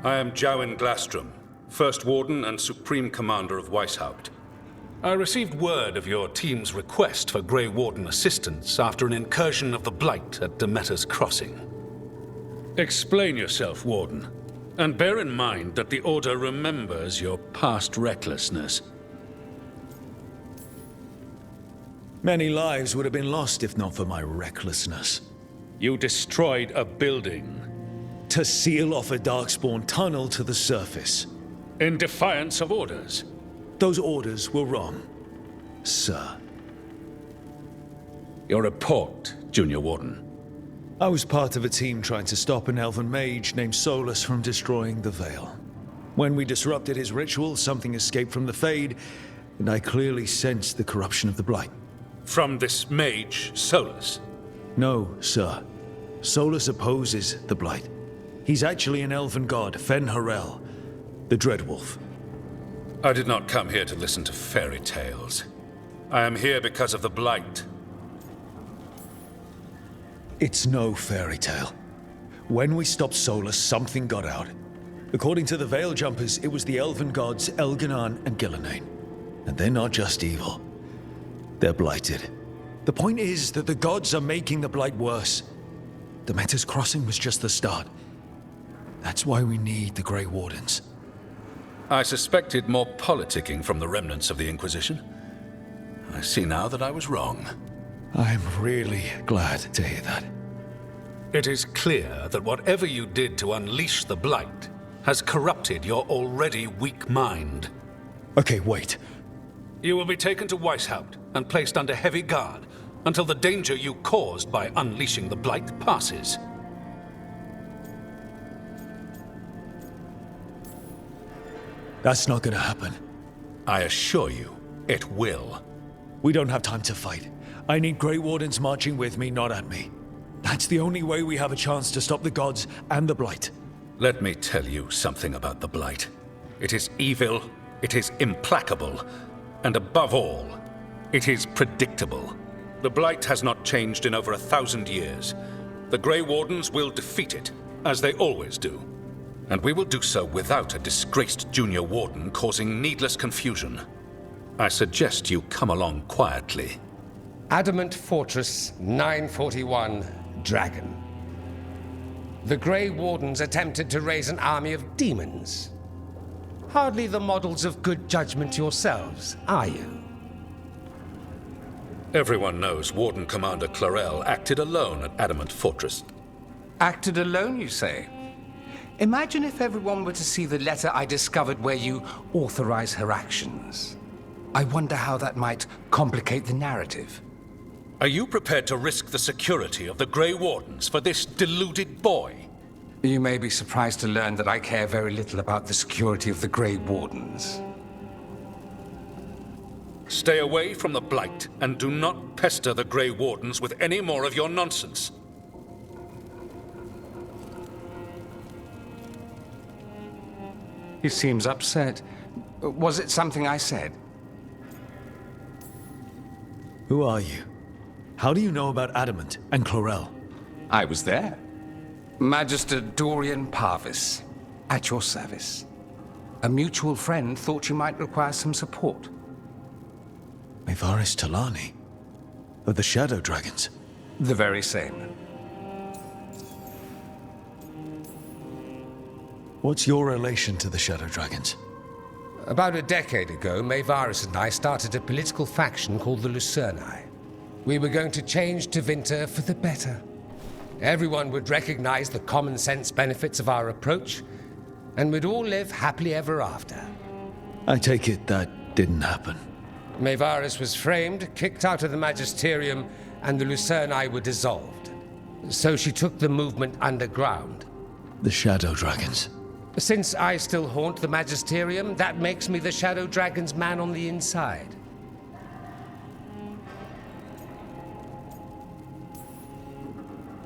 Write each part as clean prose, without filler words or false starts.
I am Jowin Glastrom, First Warden and Supreme Commander of Weishaupt. I received word of your team's request for Grey Warden assistance after an incursion of the Blight at Demeter's Crossing. Explain yourself, Warden, and bear in mind that the Order remembers your past recklessness. Many lives would have been lost if not for my recklessness. You destroyed a building. To seal off a Darkspawn tunnel to the surface. In defiance of orders. Those orders were wrong, sir. Your report, Junior Warden. I was part of a team trying to stop an elven mage named Solus from destroying the Veil. When we disrupted his ritual, something escaped from the Fade, and I clearly sensed the corruption of the Blight. From this mage, Solus? No, sir. Solus opposes the Blight. He's actually an elven god, Fen Harel, the Dreadwolf. I did not come here to listen to fairy tales. I am here because of the Blight. It's no fairy tale. When we stopped Solus, something got out. According to the Veil Jumpers, it was the elven gods Elganan and Gillenane. And they're not just evil. They're blighted. The point is that the gods are making the Blight worse. Demeter's Crossing was just the start. That's why we need the Grey Wardens. I suspected more politicking from the remnants of the Inquisition. I see now that I was wrong. I'm really glad to hear that. It is clear that whatever you did to unleash the Blight has corrupted your already weak mind. Okay, wait. You will be taken to Weishaupt and placed under heavy guard until the danger you caused by unleashing the Blight passes. That's not gonna happen. I assure you, it will. We don't have time to fight. I need Grey Wardens marching with me, not at me. That's the only way we have a chance to stop the gods and the Blight. Let me tell you something about the Blight. It is evil, it is implacable, and above all, it is predictable. The Blight has not changed in over 1,000 years. The Grey Wardens will defeat it, as they always do. And we will do so without a disgraced Junior Warden causing needless confusion. I suggest you come along quietly. Adamant Fortress 941, Dragon. The Grey Wardens attempted to raise an army of demons. Hardly the models of good judgment yourselves, are you? Everyone knows Warden Commander Clarel acted alone at Adamant Fortress. Acted alone, you say? Imagine if everyone were to see the letter I discovered where you authorize her actions. I wonder how that might complicate the narrative. Are you prepared to risk the security of the Grey Wardens for this deluded boy? You may be surprised to learn that I care very little about the security of the Grey Wardens. Stay away from the Blight, and do not pester the Grey Wardens with any more of your nonsense. He seems upset. Was it something I said? Who are you? How do you know about Adamant and Clarel? I was there. Magister Dorian Pavus, at your service. A mutual friend thought you might require some support. Mevaris Talani? Of the Shadow Dragons? The very same. What's your relation to the Shadow Dragons? About a decade ago, Mevaris and I started a political faction called the Lucerni. We were going to change Tevinter for the better. Everyone would recognize the common sense benefits of our approach, and we'd all live happily ever after. I take it that didn't happen. Mevaris was framed, kicked out of the Magisterium, and the Lucerni were dissolved. So she took the movement underground. The Shadow Dragons. Since I still haunt the Magisterium, that makes me the Shadow Dragon's man on the inside.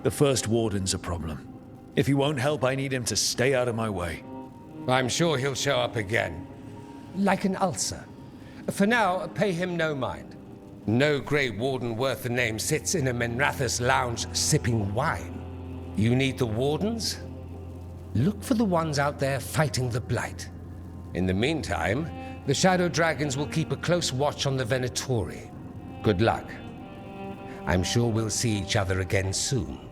The First Warden's a problem. If he won't help, I need him to stay out of my way. I'm sure he'll show up again. Like an ulcer. For now, pay him no mind. No Grey Warden worth the name sits in a Menrathus lounge sipping wine. You need the Wardens? Look for the ones out there fighting the Blight. In the meantime, the Shadow Dragons will keep a close watch on the Venatori. Good luck. I'm sure we'll see each other again soon.